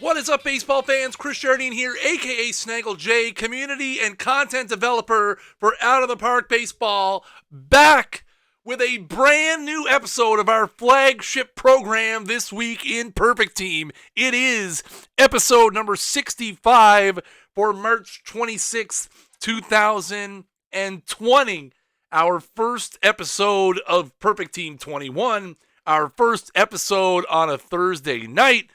What is up, baseball fans? Kris Jardine here, a.k.a. Snaggle J, community and content developer for Out of the Park Baseball, back with a brand new episode of our flagship program this week in Perfect Team. It is episode number 65 for March 26th, 2020. Our first episode of Perfect Team 21, our first episode on a Thursday night.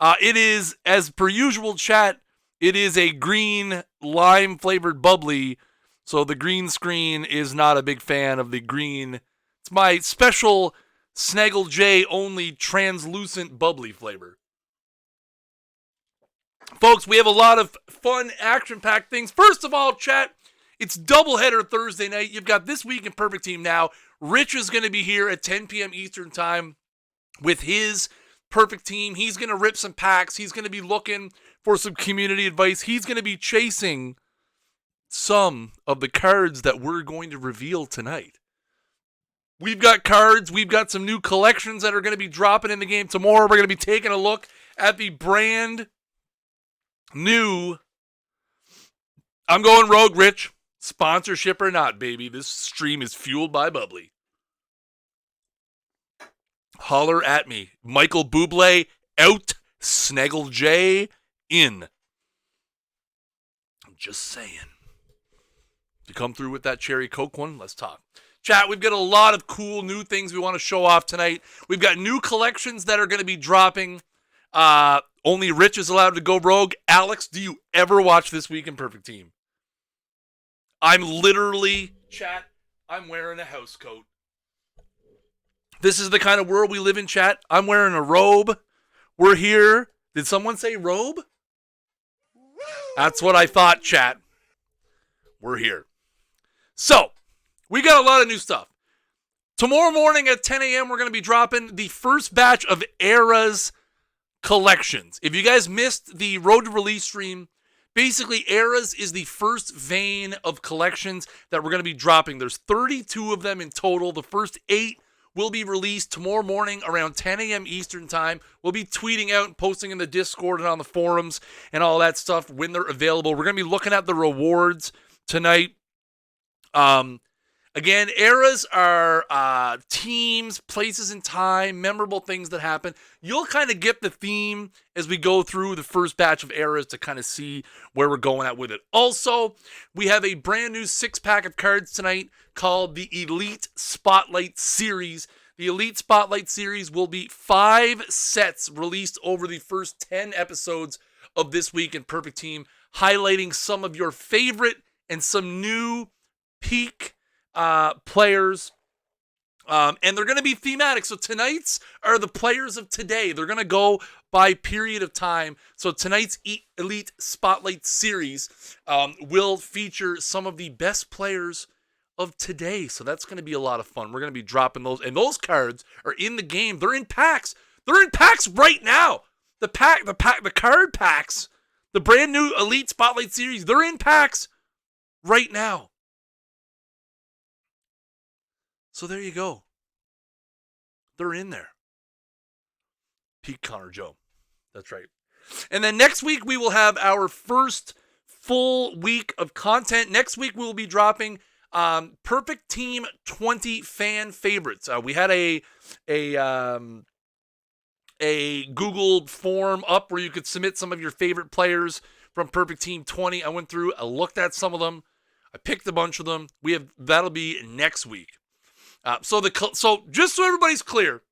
It is, as per usual, chat, it is a green lime-flavored bubbly, so the green screen is not a big fan of the green. It's my special Snaggle J only translucent bubbly flavor. Folks, we have a lot of fun, action-packed things. First of all, chat, it's doubleheader Thursday night. You've got This Week in Perfect Team now. Rich is going to be here at 10 p.m. Eastern Time with his Perfect Team. He's going to rip some packs. He's going to be looking for some community advice. He's going to be chasing some of the cards that we're going to reveal tonight. We've got cards. We've got some new collections that are going to be dropping in the game tomorrow. We're going to be taking a look at the brand new, I'm going rogue, Rich. Sponsorship or not, baby. This stream is fueled by Bubbly. Holler at me. Michael Bublé out. Snaggle J in. I'm just saying. You come through with that cherry Coke one, let's talk. Chat, we've got a lot of cool new things we want to show off tonight. We've got new collections that are going to be dropping. Only Rich is allowed to go rogue. Alex, do you ever watch This Week in Perfect Team? I'm literally, chat, I'm wearing a house coat. This is the kind of world we live in, chat. I'm wearing a robe. We're here. Did someone say robe? That's what I thought, chat. We're here. So, we got a lot of new stuff. Tomorrow morning at 10 a.m., we're going to be dropping the first batch of Eras collections. If you guys missed the Road to Release stream, basically Eras is the first vein of collections that we're going to be dropping. There's 32 of them in total. The first 8 will be released tomorrow morning around 10 a.m. Eastern Time. We'll be tweeting out and posting in the Discord and on the forums and all that stuff when they're available. We're going to be looking at the rewards tonight. Again, eras are teams, places in time, memorable things that happen. You'll kind of get the theme as we go through the first batch of eras to kind of see where we're going at with it. Also, we have a brand new 6-pack of cards tonight called the Elite Spotlight Series. The Elite Spotlight Series will be 5 sets released over the first 10 episodes of This Week in Perfect Team, highlighting some of your favorite and some new peak players, and they're going to be thematic. So tonight's are the players of today. They're going to go by period of time. So tonight's Elite Spotlight Series will feature some of the best players of today. So that's going to be a lot of fun. We're going to be dropping those, and those cards are in the game. They're in packs. They're in packs right now. The card packs, the brand new Elite Spotlight Series, they're in packs right now. So there you go. They're in there. Pete Connor Joe. That's right. And then next week we will have our first full week of content. Next week we will be dropping Perfect Team 20 fan favorites. We had a Google form up where you could submit some of your favorite players from Perfect Team 20. I went through, I looked at some of them. I picked a bunch of them. That'll be next week. So just so everybody's clear,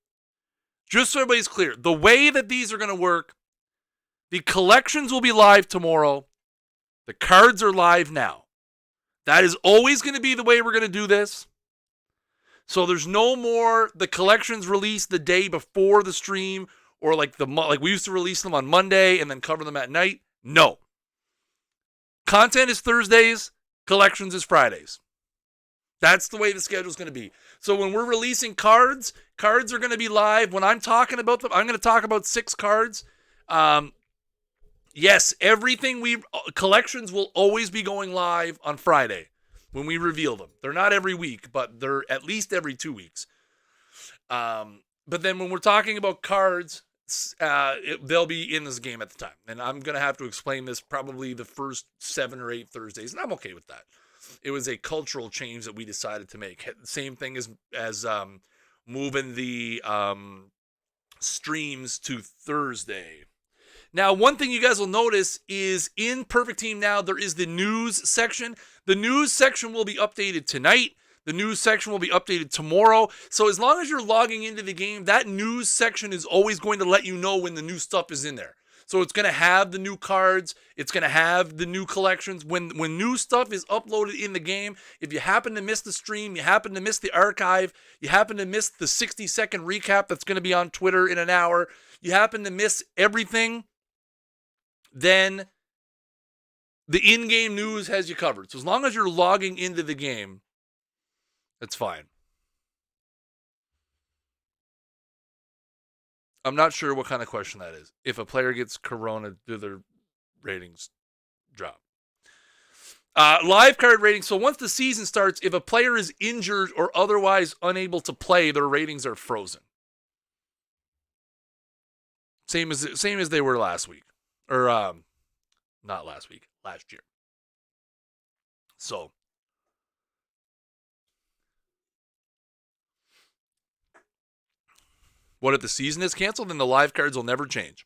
the way that these are going to work, the collections will be live tomorrow. The cards are live now. That is always going to be the way we're going to do this. So there's no more the collections released the day before the stream, or like we used to release them on Monday and then cover them at night. No. Content is Thursdays, collections is Fridays. That's the way the schedule is going to be. So when we're releasing cards are going to be live. When I'm talking about them, I'm going to talk about 6 cards. Yes, collections will always be going live on Friday when we reveal them. They're not every week, but they're at least every 2 weeks. But then when we're talking about cards, they'll be in this game at the time. And I'm going to have to explain this probably the first 7 or 8 Thursdays, and I'm okay with that. It was a cultural change that we decided to make. Same thing as moving the streams to Thursday. Now, one thing you guys will notice is in Perfect Team now, there is the news section. The news section will be updated tonight. The news section will be updated tomorrow. So as long as you're logging into the game, that news section is always going to let you know when the new stuff is in there. So it's going to have the new cards. It's going to have the new collections. When new stuff is uploaded in the game, if you happen to miss the stream, you happen to miss the archive, you happen to miss the 60-second recap that's going to be on Twitter in an hour, you happen to miss everything, then the in-game news has you covered. So as long as you're logging into the game, that's fine. I'm not sure what kind of question that is. If a player gets corona, do their ratings drop? Live card ratings. So once the season starts, if a player is injured or otherwise unable to play, their ratings are frozen. Same as they were last week. Or not last week, last year. So what if the season is canceled? Then the live cards will never change.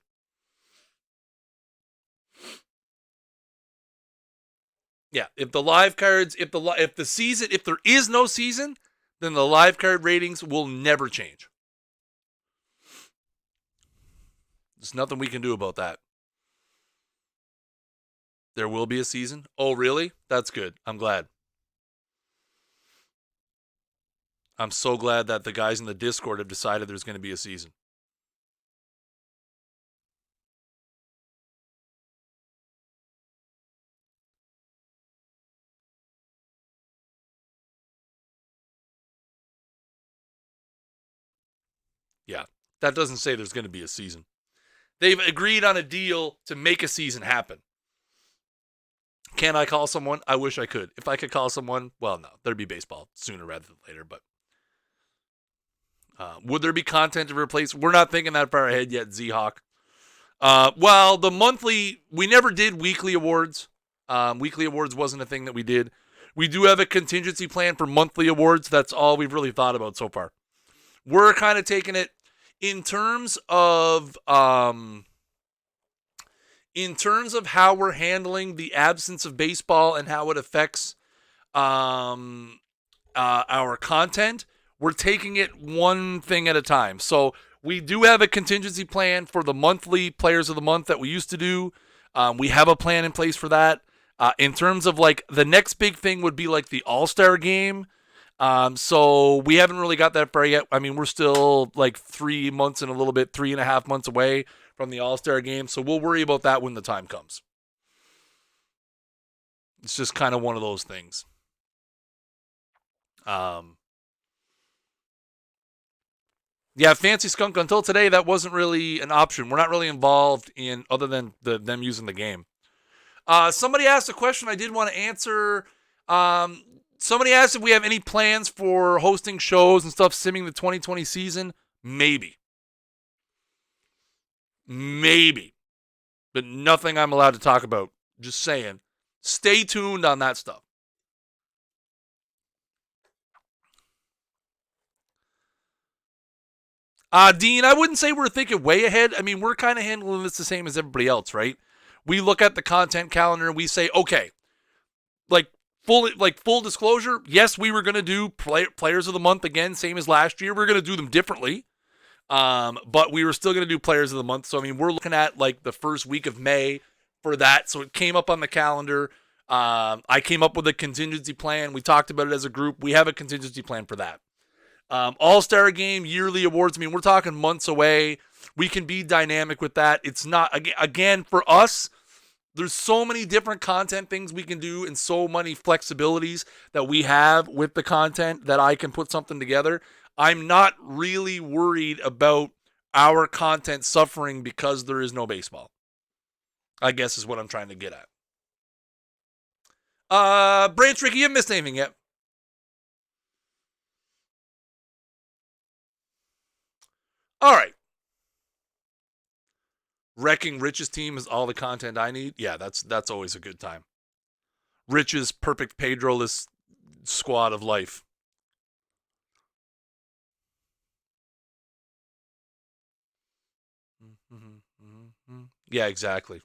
Yeah, if the live cards, if the season, if there is no season, then the live card ratings will never change. There's nothing we can do about that. There will be a season? Oh, really? That's good. I'm glad. I'm so glad that the guys in the Discord have decided there's going to be a season. Yeah, that doesn't say there's going to be a season. They've agreed on a deal to make a season happen. Can I call someone? I wish I could. If I could call someone, well, no, there'd be baseball sooner rather than later, but would there be content to replace? We're not thinking that far ahead yet, Z-Hawk. Well, the monthly, we never did weekly awards. Weekly awards wasn't a thing that we did. We do have a contingency plan for monthly awards. That's all we've really thought about so far. We're kind of taking it in terms of how we're handling the absence of baseball and how it affects our content. We're taking it one thing at a time. So we do have a contingency plan for the monthly players of the month that we used to do. We have a plan in place for that. In terms of like the next big thing would be like the All-Star game. So we haven't really got that far yet. I mean, we're still like 3 months and a little bit, 3.5 months away from the All-Star game. So we'll worry about that when the time comes. It's just kind of one of those things. Yeah, Fancy Skunk, until today, that wasn't really an option. We're not really involved in other than them using the game. Somebody asked a question I did want to answer. Somebody asked if we have any plans for hosting shows and stuff simming the 2020 season. Maybe. But nothing I'm allowed to talk about. Just saying. Stay tuned on that stuff. Dean, I wouldn't say we're thinking way ahead. I mean, we're kind of handling this the same as everybody else, right? We look at the content calendar and we say, okay, full disclosure, yes, we were going to do players of the month again, same as last year. We're going to do them differently, but we were still going to do players of the month. So, I mean, we're looking at like the first week of May for that. So it came up on the calendar. I came up with a contingency plan. We talked about it as a group. We have a contingency plan for that. All-Star game, yearly awards. I mean, we're talking months away. We can be dynamic with that. It's not, again, for us, there's so many different content things we can do and so many flexibilities that we have with the content that I can put something together. I'm not really worried about our content suffering because there is no baseball, I guess is what I'm trying to get at. Branch Ricky, you haven't missed anything yet. All right. Wrecking Rich's team is all the content I need. Yeah, that's always a good time. Rich's perfect Pedro-less squad of life. Yeah, exactly.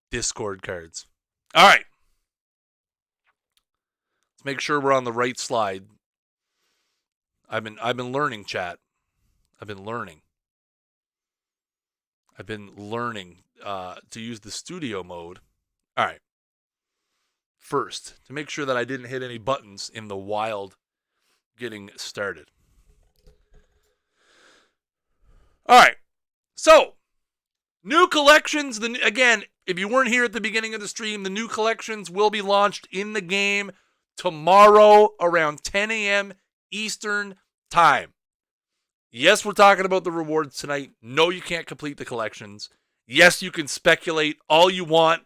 Discord cards. All right. Let's make sure we're on the right slide. I've been learning, chat. I've been learning. To use the studio mode. All right. First, to make sure that I didn't hit any buttons in the wild getting started. All right. So, new collections. Again, if you weren't here at the beginning of the stream, the new collections will be launched in the game tomorrow around 10 a.m. Eastern Time. Yes, we're talking about the rewards tonight. No, you can't complete the collections. Yes, you can speculate all you want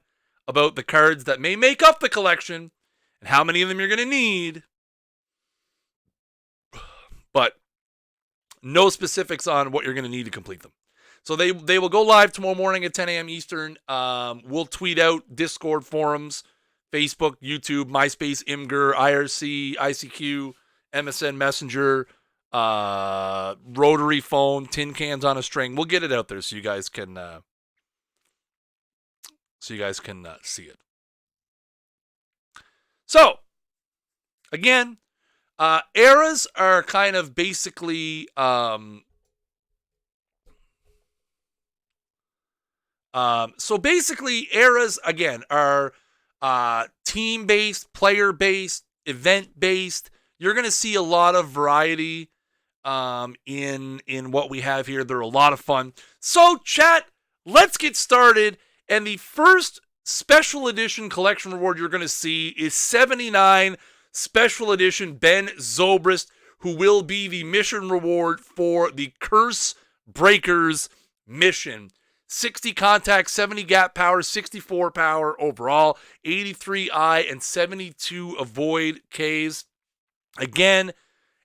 about the cards that may make up the collection and how many of them you're going to need. But no specifics on what you're going to need to complete them. So they will go live tomorrow morning at 10 a.m. Eastern. We'll tweet out Discord forums, Facebook, YouTube, MySpace, Imgur, IRC, ICQ, MSN Messenger, rotary phone, tin cans on a string. We'll get it out there so you guys can see it. So, again, eras are kind of basically eras again are team-based, player-based, event-based. You're going to see a lot of variety in what we have here. They're a lot of fun. So, chat, let's get started. And the first special edition collection reward you're going to see is 79 special edition Ben Zobrist, who will be the mission reward for the Curse Breakers mission. 60 contact, 70 gap power, 64 power overall, 83 eye, and 72 avoid Ks. Again,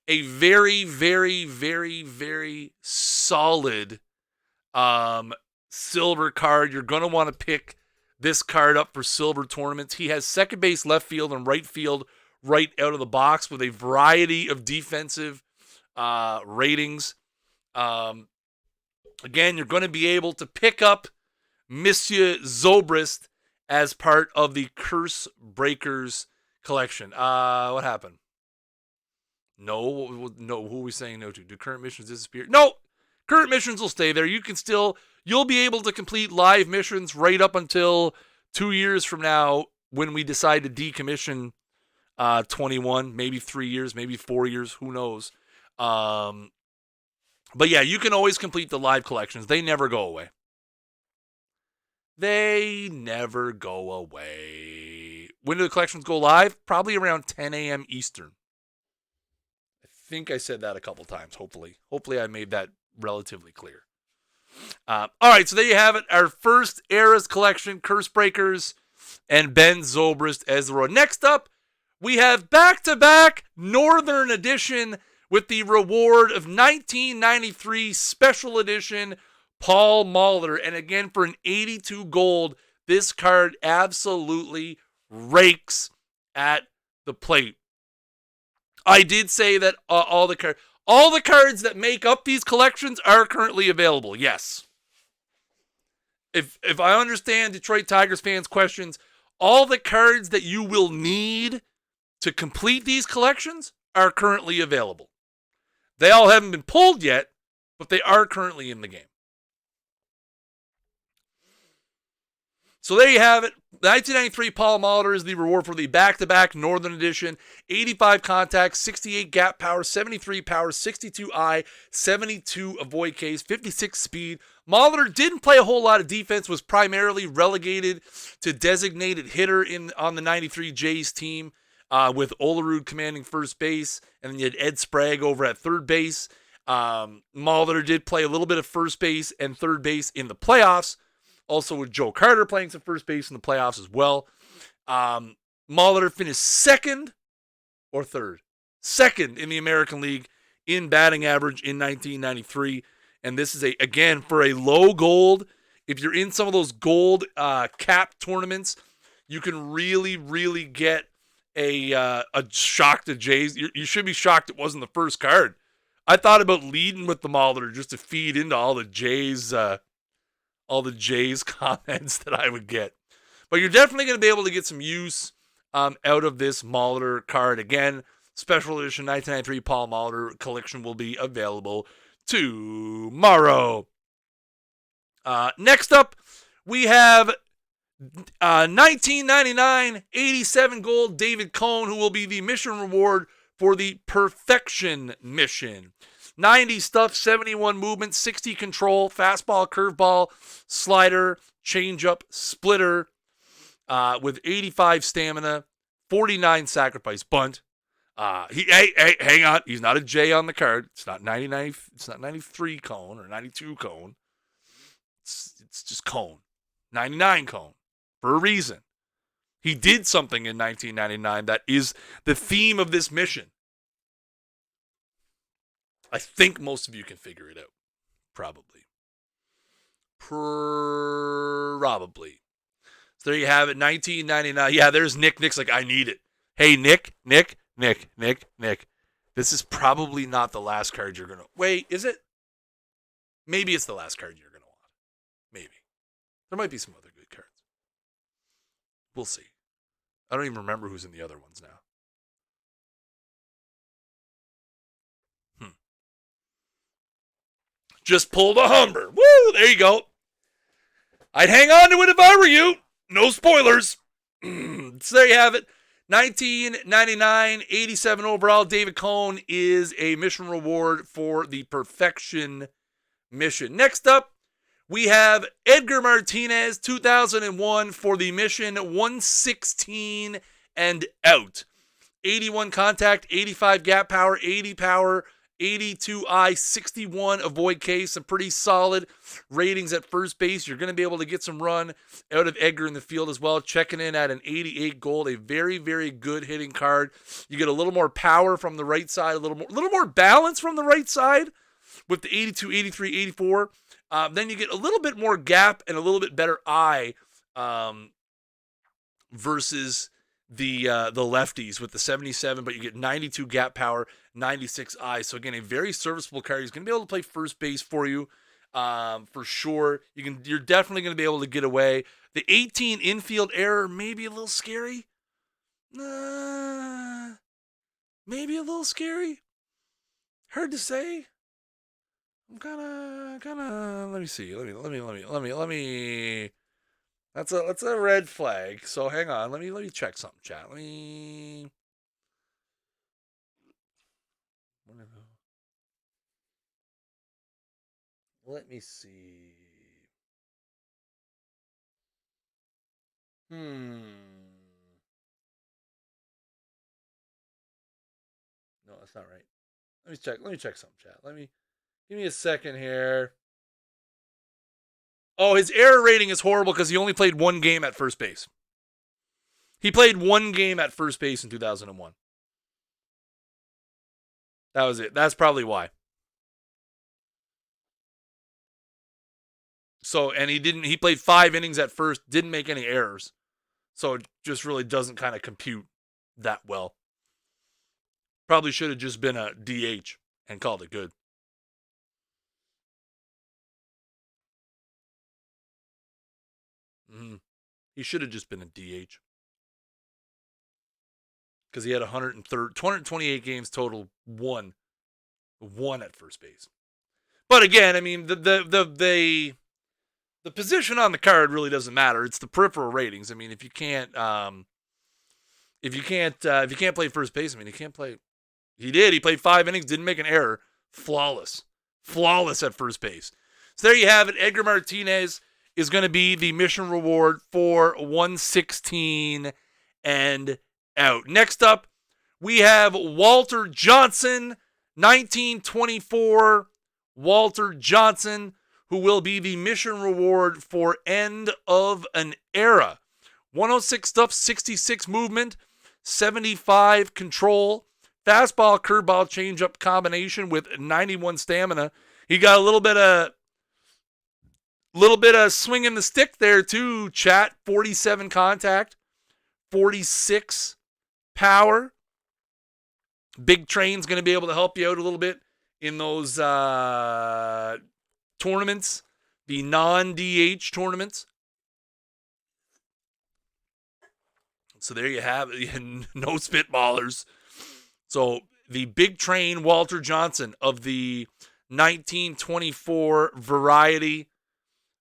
a very, very, very, very solid silver card. You're going to want to pick this card up for silver tournaments. He has second base, left field, and right field right out of the box with a variety of defensive ratings. Again, you're going to be able to pick up Monsieur Zobrist as part of the Curse Breakers collection. What happened? No. Who are we saying no to? Do current missions disappear? No. Current missions will stay there. You'll be able to complete live missions right up until 2 years from now when we decide to decommission 21, maybe 3 years, maybe 4 years, who knows. But yeah, you can always complete the live collections. They never go away. They never go away. When do the collections go live? Probably around 10 a.m. Eastern. I think I said that a couple times, hopefully. Hopefully I made that relatively clear. All right, so there you have it. Our first Eras collection, Curse Breakers, and Ben Zobrist as the reward. Next up, we have back-to-back Northern Edition with the reward of 1993 Special Edition Paul Molitor. And again, for an 82 gold, this card absolutely rakes at the plate. I did say that all the cards that make up these collections are currently available. Yes. If I understand Detroit Tigers fans' questions, all the cards that you will need to complete these collections are currently available. They all haven't been pulled yet, but they are currently in the game. So there you have it. 1993 Paul Molitor is the reward for the back-to-back Northern Edition. 85 contact, 68 gap power, 73 power, 62 eye, 72 avoid Ks, 56 speed. Molitor didn't play a whole lot of defense, was primarily relegated to designated hitter on the 93 Jays team. With Olerud commanding first base, and then you had Ed Sprague over at third base. Molitor did play a little bit of first base and third base in the playoffs, also with Joe Carter playing some first base in the playoffs as well. Molitor finished second or third? Second in the American League in batting average in 1993. And this is, again, for a low gold. If you're in some of those gold cap tournaments, you can really, really get a shock to Jays. You should be shocked it wasn't the first card. I thought about leading with the Molitor just to feed into all the Jays comments that I would get. But you're definitely going to be able to get some use out of this Molitor card. Again, special edition 1993 Paul Molitor collection will be available tomorrow. Next up, we have 1999 87 gold David Cohn, who will be the mission reward for the Perfection mission. 90 stuff, 71 movement, 60 control, fastball, curveball, slider, changeup, splitter, with 85 stamina, 49 sacrifice, bunt. Hang on, he's not a J on the card. It's not 99. It's not 93 cone or 92 cone. It's just cone, 99 cone, for a reason. He did something in 1999 that is the theme of this mission. I think most of you can figure it out. Probably. So there you have it, 1999. Yeah, there's Nick. Nick's like, I need it. Hey, Nick. This is probably not the last card you're going to... Wait, is it? Maybe it's the last card you're going to want. Maybe. There might be some other good cards. We'll see. I don't even remember who's in the other ones now. Just pulled a Humber. Woo! There you go. I'd hang on to it if I were you. No spoilers. So there you have it. 1999, 87 overall. David Cohn is a mission reward for the Perfection mission. Next up, we have Edgar Martinez, 2001, for the mission 116 and out. 81 contact, 85 gap power, 80 power, 82 eye, 61 avoid K. Some pretty solid ratings at first base. You're going to be able to get some run out of Edgar in the field as well. Checking in at an 88 gold, a very, very good hitting card. You get a little more power from the right side, a little more balance from the right side with the 82, 83, 84. Then you get a little bit more gap and a little bit better eye versus the lefties with the 77, but you get 92 gap power, 96 eye. So again, a very serviceable card. He's going to be able to play first base for you for sure. You're definitely going to be able to get away. The 18 infield error may be a little scary. Maybe a little scary. Hard to say. I'm kind of. Let me see. Let me. That's a red flag. So hang on. Let me check something, chat. Let me see. No, that's not right. Let me check something, chat. Give me a second here. Oh, his error rating is horrible because he only played one game at first base. He played one game at first base in 2001. That was it. That's probably why. So, and he played 5 innings at first, didn't make any errors. So it just really doesn't kind of compute that well. Probably should have just been a DH and called it good. He should have just been a DH. Because he had 228 games total, one at first base. But again, I mean, the position on the card really doesn't matter. It's the peripheral ratings. I mean, if you can't play first base, I mean, he can't play. He did. He played 5 innings, didn't make an error. Flawless at first base. So there you have it. Edgar Martinez is going to be the mission reward for 116 and out. Next up, we have Walter Johnson, 1924. Walter Johnson, who will be the mission reward for end of an era. 106 stuff, 66 movement, 75 control, fastball, curveball, changeup combination with 91 stamina. He got a little bit of swing in the stick there too. Chat 47 contact, 46 power. Big Train's going to be able to help you out a little bit in those tournaments, the non-DH tournaments. So there you have it. No spitballers. So the Big Train, Walter Johnson of the 1924 variety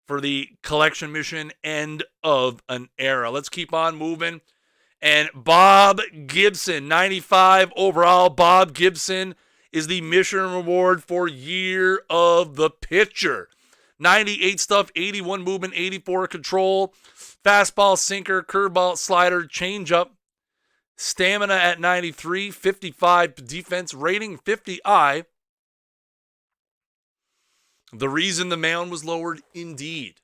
for the collection mission, end of an era. Let's keep on moving. And Bob Gibson, 95 overall. Bob Gibson is the mission reward for Year of the Pitcher. 98 stuff, 81 movement, 84 control, fastball, sinker, curveball, slider, changeup. Stamina at 93, 55 defense, rating 50i. The reason the mound was lowered, indeed.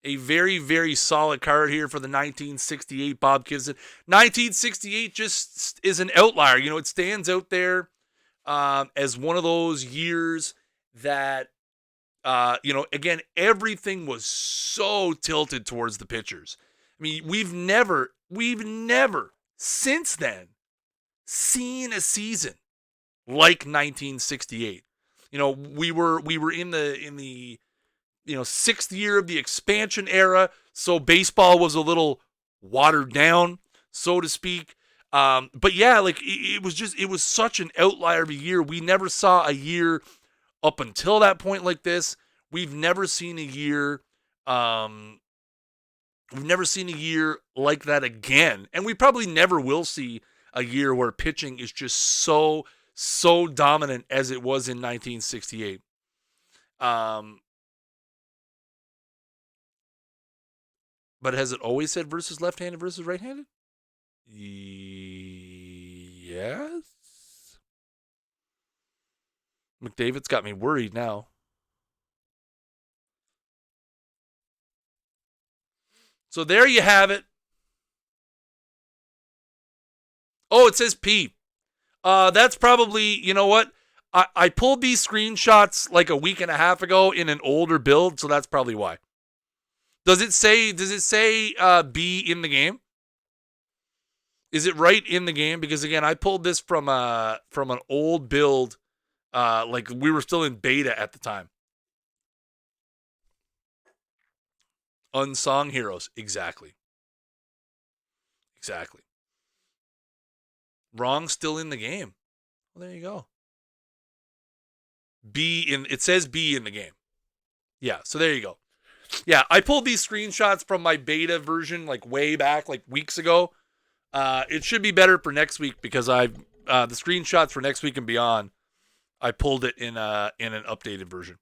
A very, very solid card here for the 1968 Bob Gibson. 1968 just is an outlier. You know, it stands out there as one of those years that, again, everything was so tilted towards the pitchers. I mean, we've never since then seen a season like 1968. You know, we were in the sixth year of the expansion era, so baseball was a little watered down, so to speak. But yeah, like it was such an outlier of a year. We never saw a year up until that point like this. We've never seen a year. We've never seen a year like that again, and we probably never will see a year where pitching is just so dominant as it was in 1968. But has it always said versus left-handed versus right-handed? Yes. McDavid's got me worried now. So there you have it. Oh, it says P. That's probably, you know what? I pulled these screenshots like a week and a half ago in an older build, so that's probably why. Does it say B in the game? Is it right in the game? Because again, I pulled this from an old build, like we were still in beta at the time. Unsung heroes, exactly. Wrong, still in the game. Well, there you go. It says B in the game. Yeah, so there you go. Yeah, I pulled these screenshots from my beta version like way back, like weeks ago. It should be better for next week because the screenshots for next week and beyond, I pulled it in an updated version.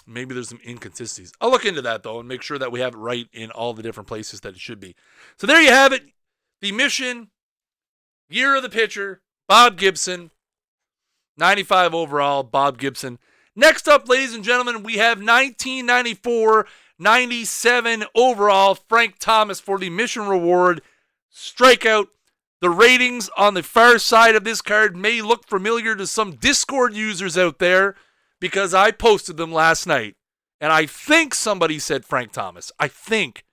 Maybe there's some inconsistencies. I'll look into that though and make sure that we have it right in all the different places that it should be. So there you have it. The mission, Year of the Pitcher, Bob Gibson. 95 overall, Bob Gibson. Next up, ladies and gentlemen, we have 1994, 97 overall, Frank Thomas for the mission reward. Strikeout. The ratings on the far side of this card may look familiar to some Discord users out there because I posted them last night. And I think somebody said Frank Thomas. I think.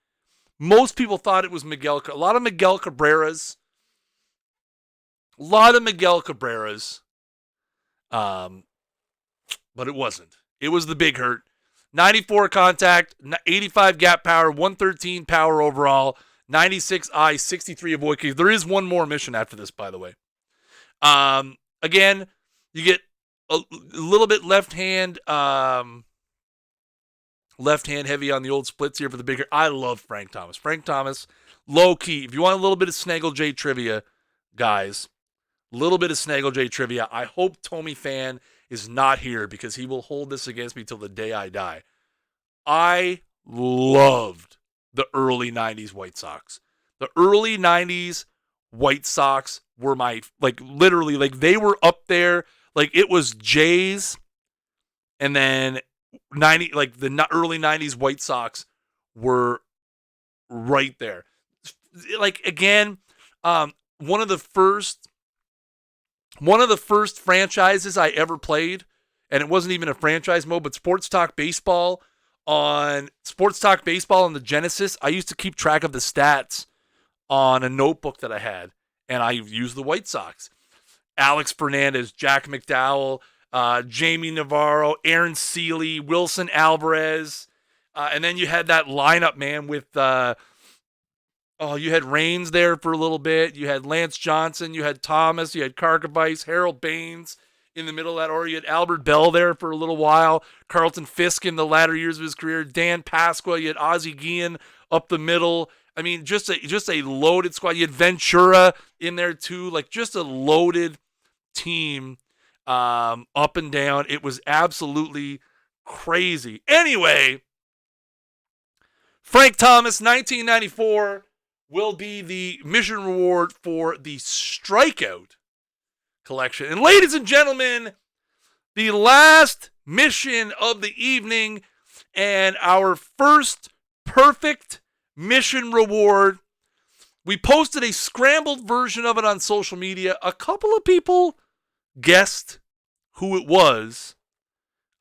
Most people thought it was Miguel. A lot of Miguel Cabreras. But it wasn't. It was the Big Hurt. 94 contact, 85 gap power, 113 power overall, 96 eye, 63 avoid kicks. There is one more mission after this, by the way. Again, you get a little bit left hand heavy on the old splits here for the Big Hurt. I love Frank Thomas. Frank Thomas, low key. If you want a little bit of Snaggle J trivia, guys, little bit of Snaggle J trivia. I hope Tommy Fan is not here because he will hold this against me till the day I die. I loved the early 90s White Sox. The early 90s White Sox were my, like, literally, like, they were up there. Like, it was Jays and then the early 90s White Sox were right there. Like, again, one of the first franchises I ever played, and it wasn't even a franchise mode, but Sports Talk Baseball on the Genesis. I used to keep track of the stats on a notebook that I had, and I used the White Sox. Alex Fernandez, Jack McDowell, Jamie Navarro, Aaron Seeley, Wilson Alvarez, and then you had that lineup, man, with you had Raines there for a little bit. You had Lance Johnson, you had Thomas, you had Karkovice, Harold Baines in the middle of that order. You had Albert Bell there for a little while. Carlton Fisk in the latter years of his career. Dan Pasqua, you had Ozzie Guillen up the middle. I mean, just a loaded squad. You had Ventura in there too. Like, just a loaded team up and down. It was absolutely crazy. Anyway, Frank Thomas, 1994, will be the mission reward for the strikeout collection. And ladies and gentlemen, the last mission of the evening and our first perfect mission reward. We posted a scrambled version of it on social media. A couple of people guessed who it was.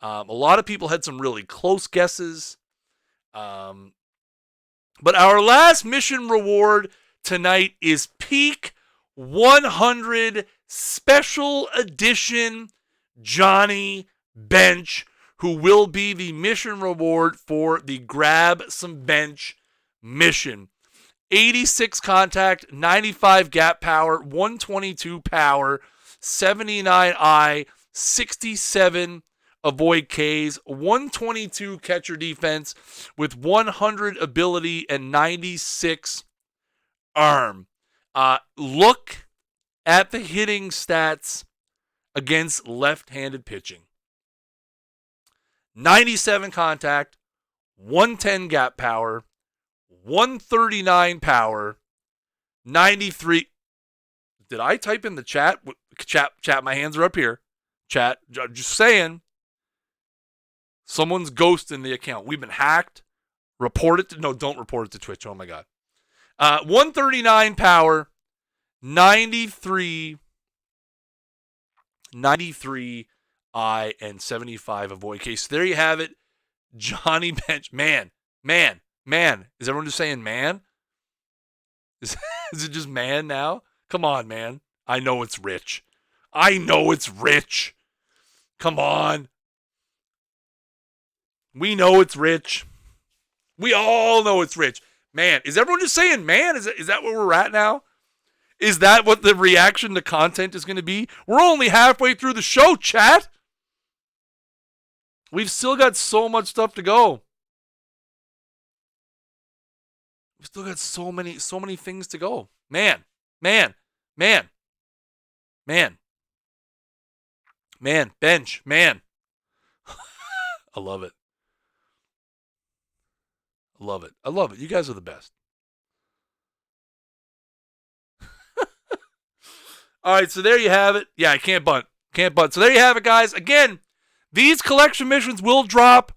A lot of people had some really close guesses. But our last mission reward tonight is Peak 100 Special Edition Johnny Bench, who will be the mission reward for the Grab Some Bench mission. 86 contact, 95 gap power, 122 power, 79 eye, 67 avoid Ks, 122 catcher defense with 100 ability and 96 arm. Look at the hitting stats against left-handed pitching. 97 contact, 110 gap power, 139 power, 93. Did I type in the chat? Chat, my hands are up here. Chat, just saying. Someone's ghosting the account. We've been hacked. Report it. Don't report it to Twitch. Oh, my God. 139 power, 93 I, and 75 avoid case. So there you have it. Johnny Bench. Man. Is everyone just saying man? Is it just man now? Come on, man. I know it's rich. Come on. We know it's rich. We all know it's rich. Man, is everyone just saying man? Is that where we're at now? Is that what the reaction to content is going to be? We're only halfway through the show, chat. We've still got so much stuff to go. We've still got so many things to go. Man. Bench, man. I love it. I love it. You guys are the best. All right, so there you have it. Yeah, I can't bunt. So there you have it, guys. Again, these collection missions will drop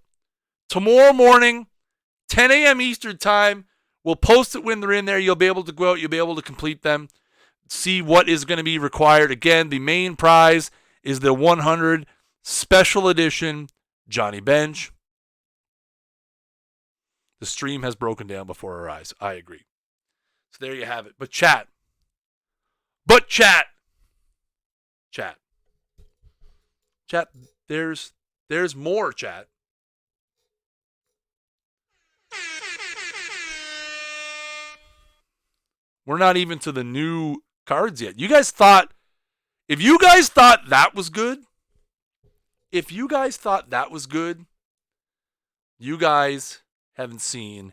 tomorrow morning, 10 a.m. Eastern time. We'll post it when they're in there. You'll be able to go out. You'll be able to complete them. See what is going to be required. Again, the main prize is the 100 Special Edition Johnny Bench. The stream has broken down before our eyes. I agree. So there you have it. But chat. Chat, there's more, chat. We're not even to the new cards yet. If you guys thought that was good, you guys haven't seen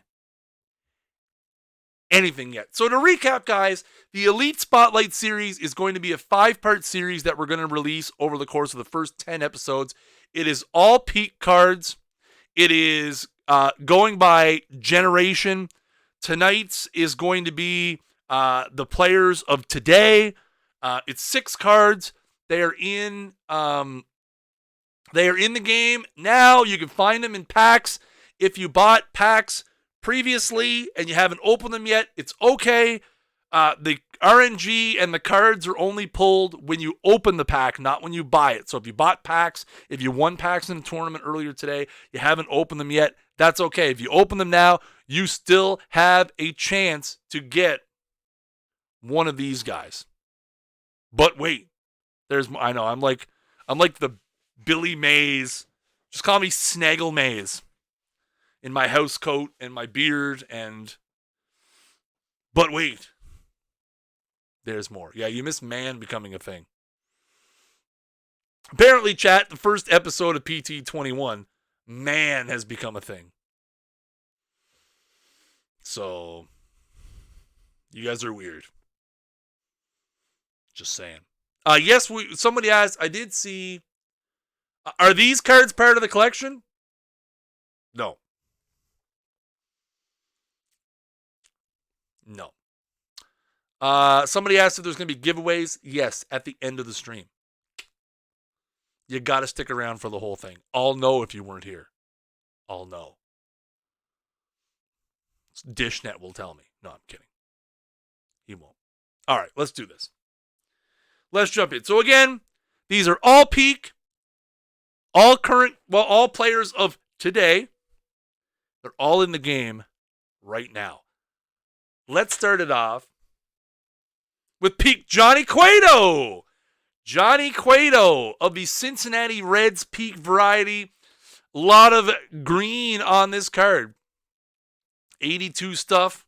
anything yet. So to recap, guys, the Elite Spotlight series is going to be a 5-part series that we're going to release over the course of the first 10 episodes. It is all peak cards. It is going by generation. Tonight's is going to be the players of today. It's 6 cards. They are in the game now. You can find them in packs. If you bought packs previously and you haven't opened them yet, it's okay. The RNG and the cards are only pulled when you open the pack, not when you buy it. So if you bought packs, if you won packs in a tournament earlier today, you haven't opened them yet, that's okay. If you open them now, you still have a chance to get one of these guys. But wait, I know, I'm like the Billy Mays. Just call me Snaggle Mays. In my house coat and my beard but wait. There's more. Yeah, you missed man becoming a thing. Apparently, chat, the first episode of PT21, man has become a thing. So, you guys are weird. Just saying. Yes, somebody asked, I did see, are these cards part of the collection? No. No. Somebody asked if there's going to be giveaways. Yes, at the end of the stream. You got to stick around for the whole thing. I'll know if you weren't here. I'll know. Dishnet will tell me. No, I'm kidding. He won't. All right, let's do this. Let's jump in. So again, these are all peak, all current, well, all players of today. They're all in the game right now. Let's start it off with peak Johnny Cueto. Johnny Cueto of the Cincinnati Reds peak variety. A lot of green on this card. 82 stuff.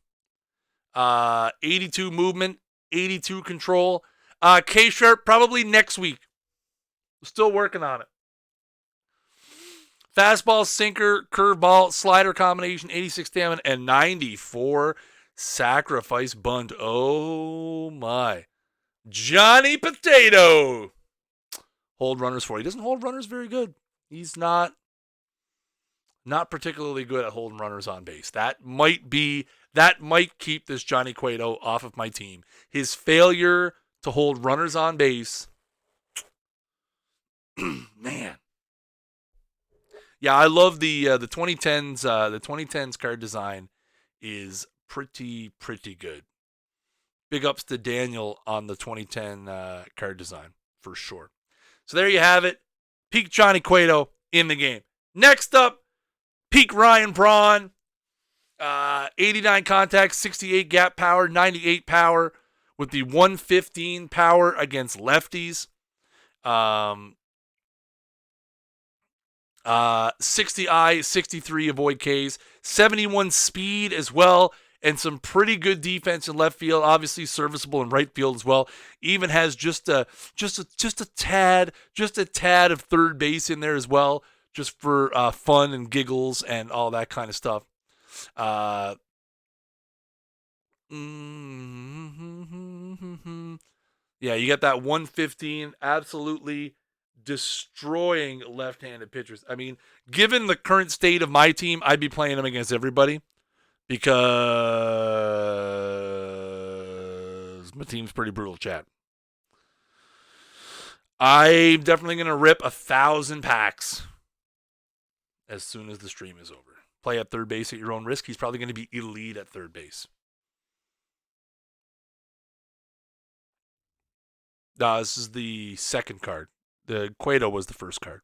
82 movement. 82 control. K-Sharp probably next week. Still working on it. Fastball, sinker, curveball, slider combination, 86 stamina, and 94 sacrifice bunt. Oh my. Johnny Potato. Hold runners for you. He doesn't hold runners very good. He's not particularly good at holding runners on base. That might keep this Johnny Cueto off of my team. His failure to hold runners on base. Man. Yeah, I love the 2010s. The 2010s card design is pretty good. Big ups to Daniel on the 2010 card design for sure. So there you have it. Peak Johnny Cueto in the game. Next up, peak Ryan Braun. 89 contact, 68 gap power, 98 power with the 115 power against lefties. 60 I, 63 avoid Ks, 71 speed as well, and some pretty good defense in left field. Obviously serviceable in right field as well. Even has just a tad of third base in there as well, just for fun and giggles and all that kind of stuff. Yeah, you got that 115, absolutely destroying left-handed pitchers. I mean, given the current state of my team, I'd be playing them against everybody because my team's pretty brutal, chat. I'm definitely going to rip 1,000 packs as soon as the stream is over. Play at third base at your own risk. He's probably going to be elite at third base. This is the second card. The Cueto was the first card.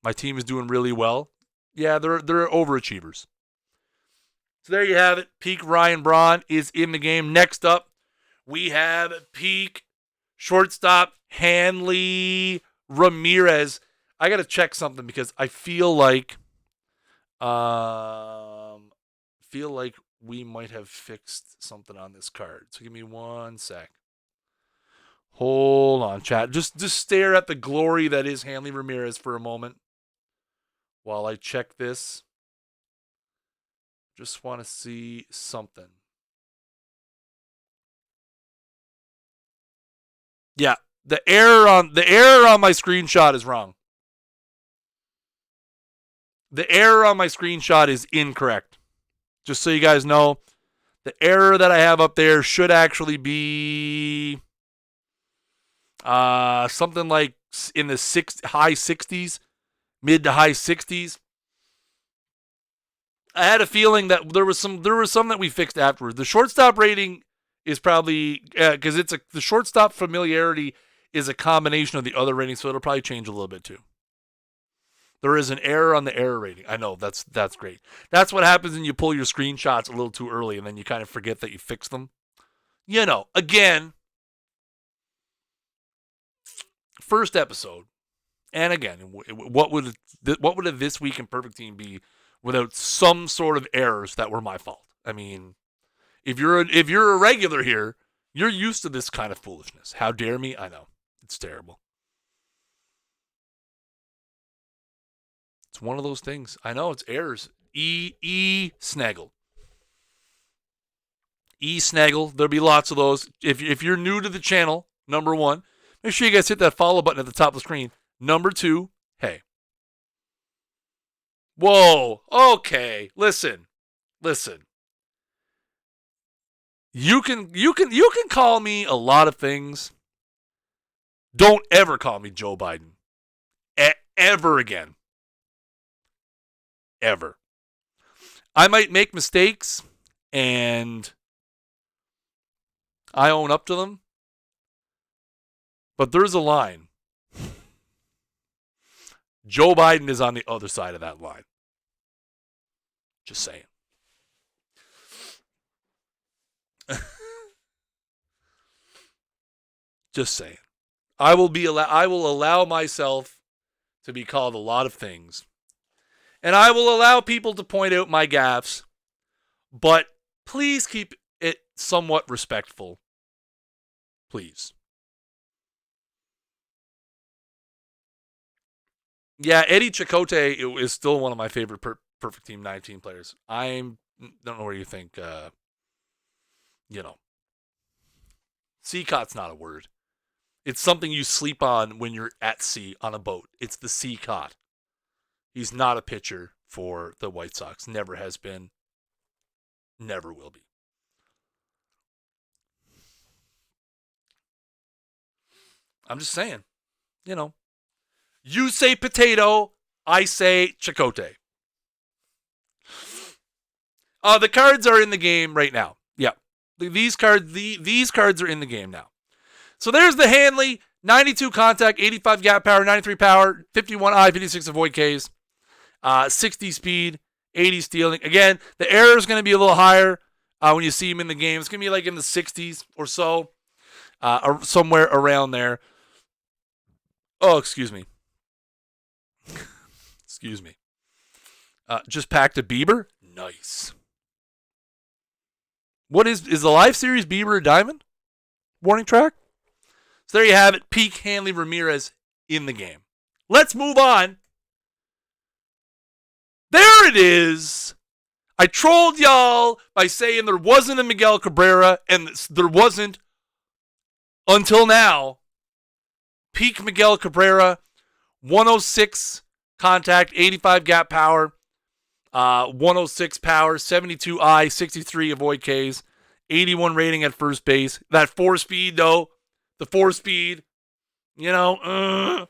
My team is doing really well. Yeah, they're overachievers. So there you have it. Peak Ryan Braun is in the game. Next up, we have peak shortstop Hanley Ramirez. I got to check something because I feel like we might have fixed something on this card. So give me 1 sec. Hold on, chat. Just stare at the glory that is Hanley Ramirez for a moment while I check this. Just want to see something. Yeah, the error on my screenshot is wrong. The error on my screenshot is incorrect. Just so you guys know, the error that I have up there should actually be something like in the high 60s, mid to high 60s. I had a feeling that there was some that we fixed afterwards. The shortstop rating is probably because the shortstop familiarity is a combination of the other ratings, so it'll probably change a little bit too. There is an error on the error rating. I know, that's great. That's what happens when you pull your screenshots a little too early and then you kind of forget that you fixed them. Again, first episode, and again, what would a This Week in Perfect Team be without some sort of errors that were my fault? I mean, if you're a regular here, you're used to this kind of foolishness. How dare me? I know. It's terrible. It's one of those things. I know, it's errors. Snaggle. Snaggle. There'll be lots of those. If you're new to the channel, number one, make sure you guys hit that follow button at the top of the screen. Number two, hey. Whoa. Okay. Listen. You can call me a lot of things. Don't ever call me Joe Biden. Ever again. Ever. I might make mistakes and I own up to them. But there's a line. Joe Biden is on the other side of that line. Just saying. Just saying. I will allow myself to be called a lot of things. And I will allow people to point out my gaffes. But please keep it somewhat respectful. Please. Yeah, Eddie Chicote is still one of my favorite Perfect Team 19 players. I don't know where you think, sea-cot's not a word. It's something you sleep on when you're at sea on a boat. It's the sea-cot. He's not a pitcher for the White Sox. Never has been. Never will be. I'm just saying, you say potato, I say Chicote. The cards are in the game right now. Yeah. These cards are in the game now. So there's the Hanley, 92 contact, 85 gap power, 93 power, 51 I, 56 avoid Ks, 60 speed, 80 stealing. Again, the error is going to be a little higher when you see him in the game. It's going to be like in the 60s or so, or somewhere around there. Oh, excuse me. Excuse me. Just packed a Bieber? Nice. What is the Live Series Bieber a diamond? Warning track? So there you have it. Peak Hanley Ramirez in the game. Let's move on. There it is. I trolled y'all by saying there wasn't a Miguel Cabrera, and there wasn't until now. Peak Miguel Cabrera, 106 contact, 85 gap power, 106 power, 72 I, 63 avoid Ks, 81 rating at first base. That 4-speed, though, the 4-speed, not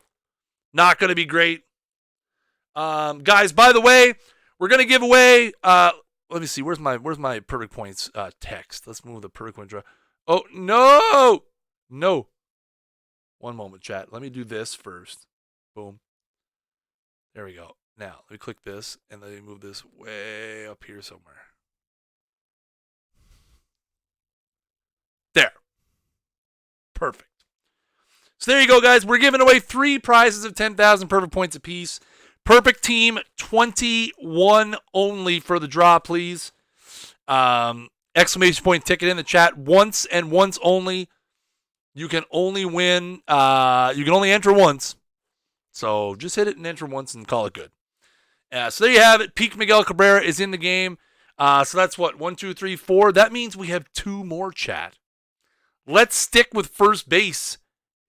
going to be great. Guys, by the way, we're going to give away, let me see, where's my perfect points text? Let's move the perfect point draw. Oh, no. One moment, chat. Let me do this first. Boom. There we go. Now, let me click this, and let me move this way up here somewhere. There. Perfect. So there you go, guys. We're giving away 3 prizes of 10,000 perfect points apiece. Perfect Team 21 only for the draw, please. Exclamation point ticket in the chat. Once and once only. You can only win. You can only enter once. So just hit it and enter once and call it good. So there you have it. Peak Miguel Cabrera is in the game. So that's what? 1, 2, 3, 4. That means we have 2 more, chat. Let's stick with first base.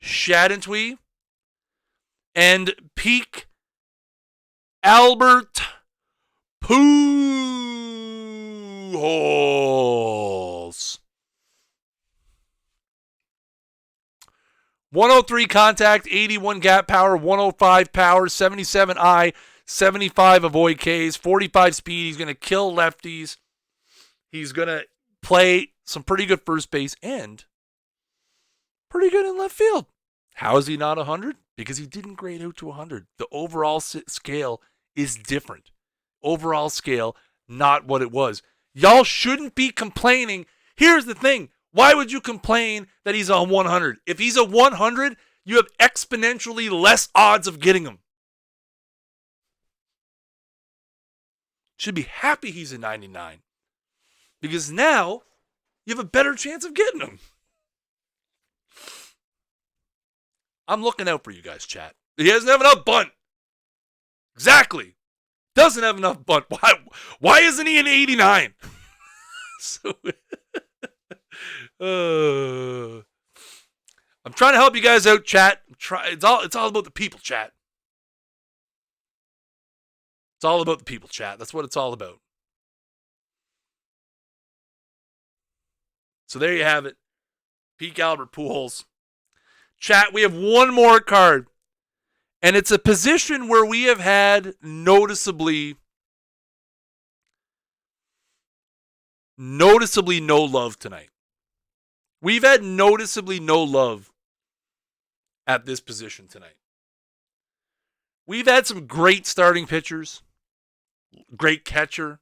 Shadentwee and Peak Albert Pujols. 103 contact, 81 gap power, 105 power, 77 I, 75 avoid Ks, 45 speed. He's going to kill lefties. He's going to play some pretty good first base, and pretty good in left field. How is he not 100? Because he didn't grade out to 100. The overall scale is different. Overall scale, not what it was. Y'all shouldn't be complaining. Here's the thing. Why would you complain that he's a 100? If he's a 100, you have exponentially less odds of getting him. Should be happy he's a 99. Because now you have a better chance of getting him. I'm looking out for you guys, chat. He doesn't have enough bunt. Exactly. Doesn't have enough bunt. Why isn't he an 89? So, I'm trying to help you guys out, chat. It's all about the people, chat. It's all about the people, chat. That's what it's all about. So there you have it. Peak Albert Pujols. Chat, we have one more card. And it's a position where we have had noticeably no love tonight. We've had noticeably no love at this position tonight. We've had some great starting pitchers, great catcher.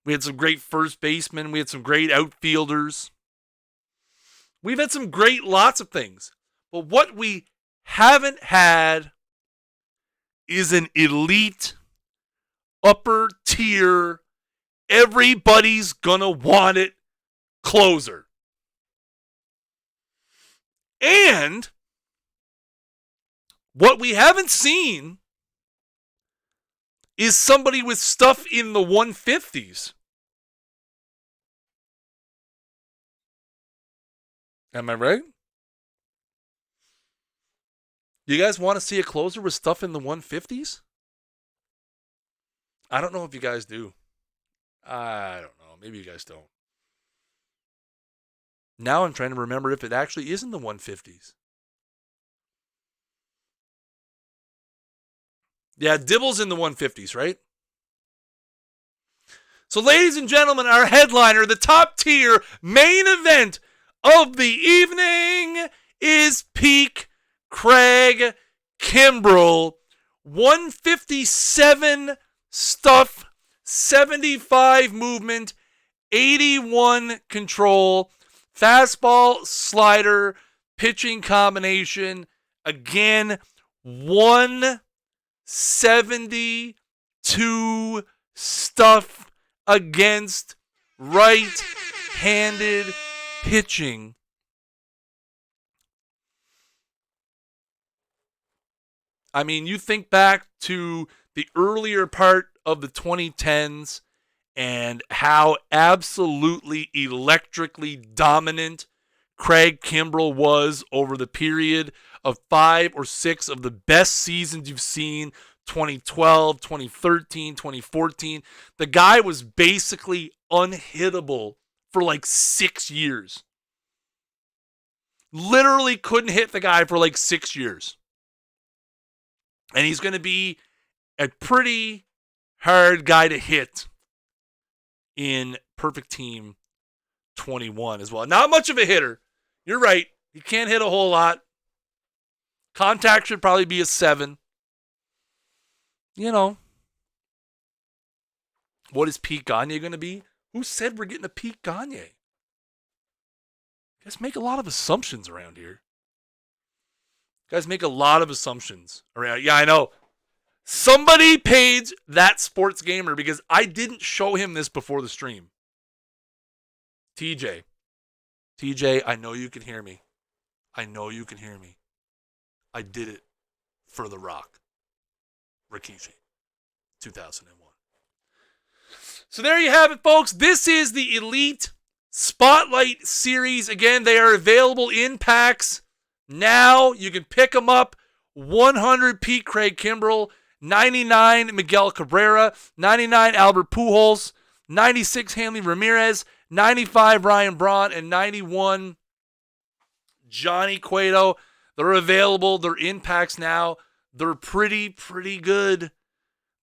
We had some great first basemen. We had some great outfielders. We've had some great lots of things. But what we haven't had is an elite, upper tier, everybody's gonna want it closer. And what we haven't seen is somebody with stuff in the 150s. Am I right? You guys want to see a closer with stuff in the 150s? I don't know if you guys do. I don't know. Maybe you guys don't. Now I'm trying to remember if it actually is in the 150s. Yeah, Dibble's in the 150s, right? So, ladies and gentlemen, our headliner, the top tier main event of the evening is Peak Craig Kimbrell. 157 stuff, 75 movement, 81 control, fastball, slider, pitching combination. Again, 172 stuff against right-handed pitching. I mean, you think back to the earlier part of the 2010s and how absolutely electrically dominant Craig Kimbrell was over the period of 5 or 6 of the best seasons you've seen, 2012, 2013, 2014. The guy was basically unhittable for like 6 years. Literally couldn't hit the guy for like 6 years. And he's going to be a pretty hard guy to hit in Perfect Team 21 as well. Not much of a hitter. You're right. He can't hit a whole lot. Contact should probably be a 7. You know. What is Pete Gagne going to be? Who said we're getting a Pete Gagne? You guys make a lot of assumptions around here. You guys make a lot of assumptions around. Yeah, I know. Somebody paged that sports gamer because I didn't show him this before the stream. TJ, I know you can hear me. I know you can hear me. I did it for The Rock. Rikishi, 2001. So there you have it, folks. This is the Elite Spotlight Series. Again, they are available in packs now. You can pick them up. 100 Pete Craig Kimbrell, 99 Miguel Cabrera, 99 Albert Pujols, 96 Hanley Ramirez, 95 Ryan Braun, and 91 Johnny Cueto. They're available. They're in packs now. They're pretty good.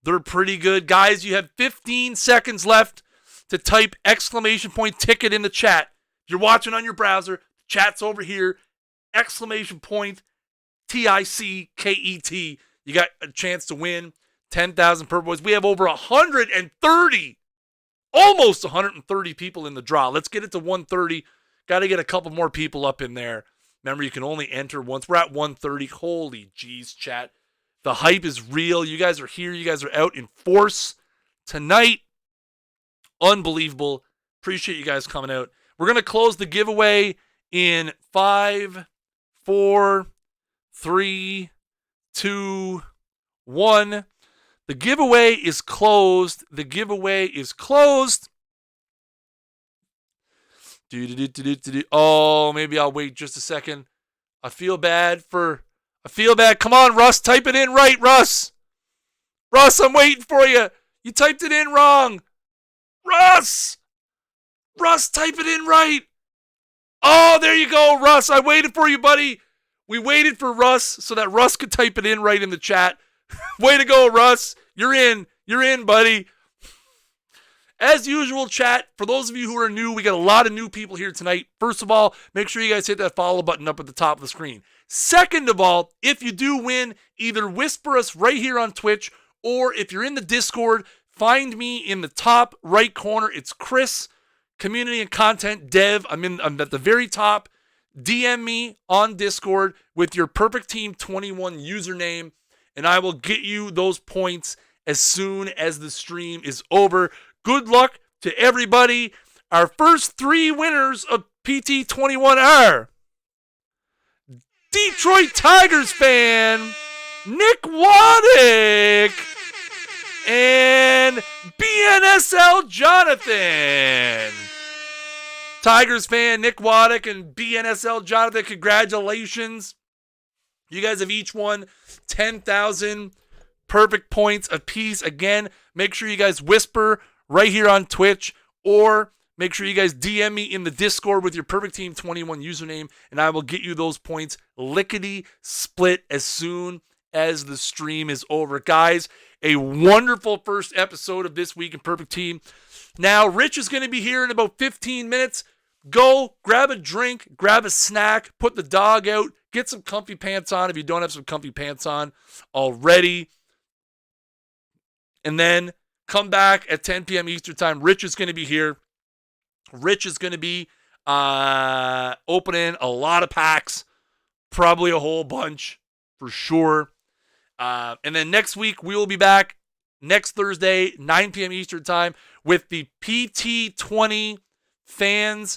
They're pretty good. Guys, you have 15 seconds left to type !ticket in the chat. If you're watching on your browser, chat's over here, !TICKET. You got a chance to win 10,000 Purple Boys. We have over 130, almost 130 people in the draw. Let's get it to 130. Got to get a couple more people up in there. Remember, you can only enter once. We're at 130. Holy jeez, chat. The hype is real. You guys are here. You guys are out in force tonight. Unbelievable. Appreciate you guys coming out. We're going to close the giveaway in 5, 4, 3, 2, 1. The giveaway is closed. The giveaway is closed. Oh, maybe I'll wait just a second. I feel bad. Come on, Russ. Type it in right, Russ. Russ, I'm waiting for you. You typed it in wrong. Russ, type it in right. Oh, there you go, Russ. I waited for you, buddy. We waited for Russ so that Russ could type it in right in the chat. Way to go, Russ. You're in. You're in, buddy. As usual, chat, for those of you who are new, we got a lot of new people here tonight. First of all, make sure you guys hit that follow button up at the top of the screen. Second of all, if you do win, either whisper us right here on Twitch, or if you're in the Discord, find me in the top right corner. It's Kris, Community and Content Dev. I'm at the very top. DM me on Discord with your Perfect Team 21 username, and I will get you those points as soon as the stream is over. Good luck to everybody. Our first 3 winners of PT21 are Detroit Tigers fan Nick Waddick and BNSL Jonathan. Tigers fan Nick Waddick and BNSL Jonathan, congratulations. You guys have each won 10,000 perfect points apiece. Again, make sure you guys whisper right here on Twitch, or make sure you guys DM me in the Discord with your Perfect Team 21 username, and I will get you those points lickety split as soon as the stream is over. Guys, a wonderful first episode of This Week in Perfect Team. Now, Rich is going to be here in about 15 minutes. Go, grab a drink, grab a snack, put the dog out, get some comfy pants on if you don't have some comfy pants on already. And then come back at 10 p.m. Eastern Time. Rich is going to be here. Rich is going to be opening a lot of packs, probably a whole bunch for sure. And then next week, we will be back next Thursday, 9 p.m. Eastern Time, with the PT20 fan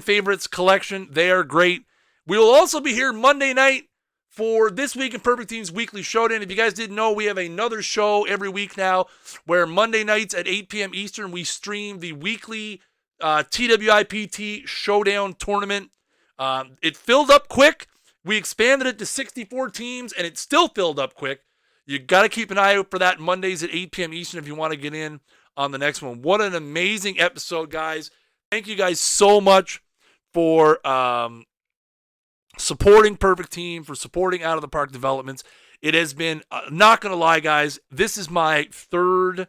favorites collection. They are great. We will also be here Monday night for This Week in Perfect Team's weekly showdown. If you guys didn't know, we have another show every week now where Monday nights at 8 p.m. Eastern, we stream the weekly TWIPT Showdown tournament. It filled up quick. We expanded it to 64 teams, and it still filled up quick. You got to keep an eye out for that Mondays at 8 p.m. Eastern if you want to get in on the next one. What an amazing episode, guys. Thank you guys so much for supporting Perfect Team, for supporting Out of the Park Developments. It has been, not going to lie, guys, this is my third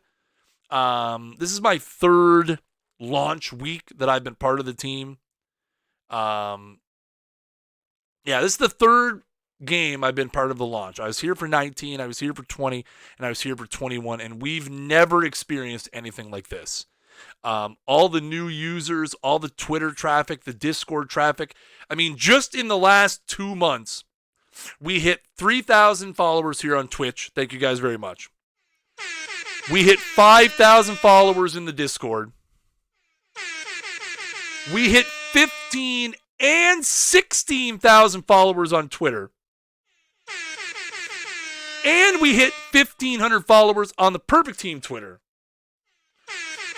launch week that I've been part of the team. This is the third game I've been part of the launch. I was here for 19, I was here for 20, and I was here for 21, and we've never experienced anything like this. All the new users, all the Twitter traffic, the Discord traffic. I mean, just in the last 2 months, we hit 3,000 followers here on Twitch. Thank you guys very much. We hit 5,000 followers in the Discord. We hit 15 and 16,000 followers on Twitter. And we hit 1,500 followers on the Perfect Team Twitter.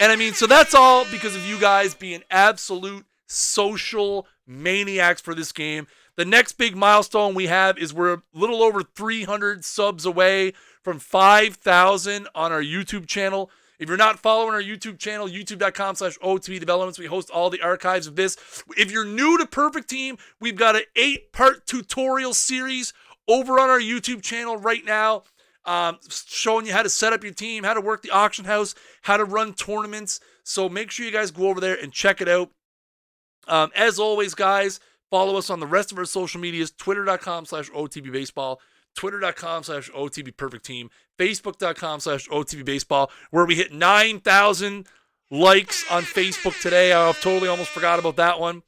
And I mean, so that's all because of you guys being absolute social maniacs for this game. The next big milestone we have is we're a little over 300 subs away from 5,000 on our YouTube channel. If you're not following our YouTube channel, youtube.com/OOTP Developments, we host all the archives of this. If you're new to Perfect Team, we've got an 8-part tutorial series over on our YouTube channel right now. showing you how to set up your team, how to work the auction house, how to run tournaments. So make sure you guys go over there and check it out. As always, guys, follow us on the rest of our social medias, twitter.com/OTBBaseball, twitter.com/OTBPerfectTeam, facebook.com/OTBBaseball, where we hit 9,000 likes on Facebook today. I totally almost forgot about that one.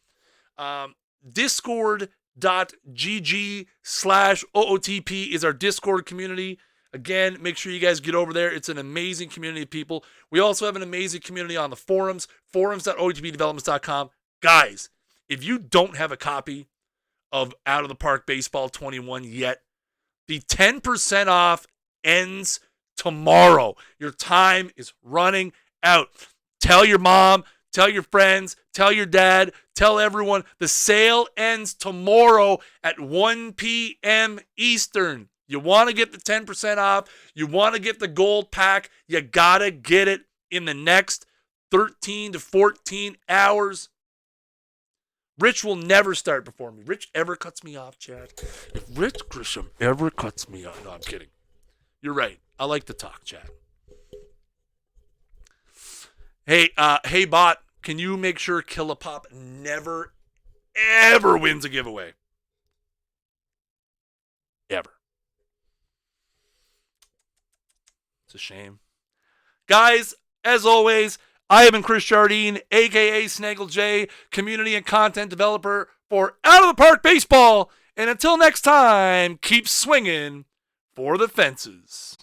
Discord.gg/OOTP is our Discord community. Again, make sure you guys get over there. It's an amazing community of people. We also have an amazing community on the forums, forums.otpdevelopments.com. Guys, if you don't have a copy of Out of the Park Baseball 21 yet, the 10% off ends tomorrow. Your time is running out. Tell your mom, tell your friends, tell your dad, tell everyone. The sale ends tomorrow at 1 p.m. Eastern. You want to get the 10% off. You want to get the gold pack. You got to get it in the next 13 to 14 hours. Rich will never start before me. Rich ever cuts me off, Chad. If Rich Grisham ever cuts me off. No, I'm kidding. You're right. I like to talk, Chad. Hey, bot, can you make sure Killapop never, ever wins a giveaway? Ever. It's a shame. Guys, as always, I have been Kris Jardine, a.k.a. Snaggle J, community and content developer for Out of the Park Baseball. And until next time, keep swinging for the fences.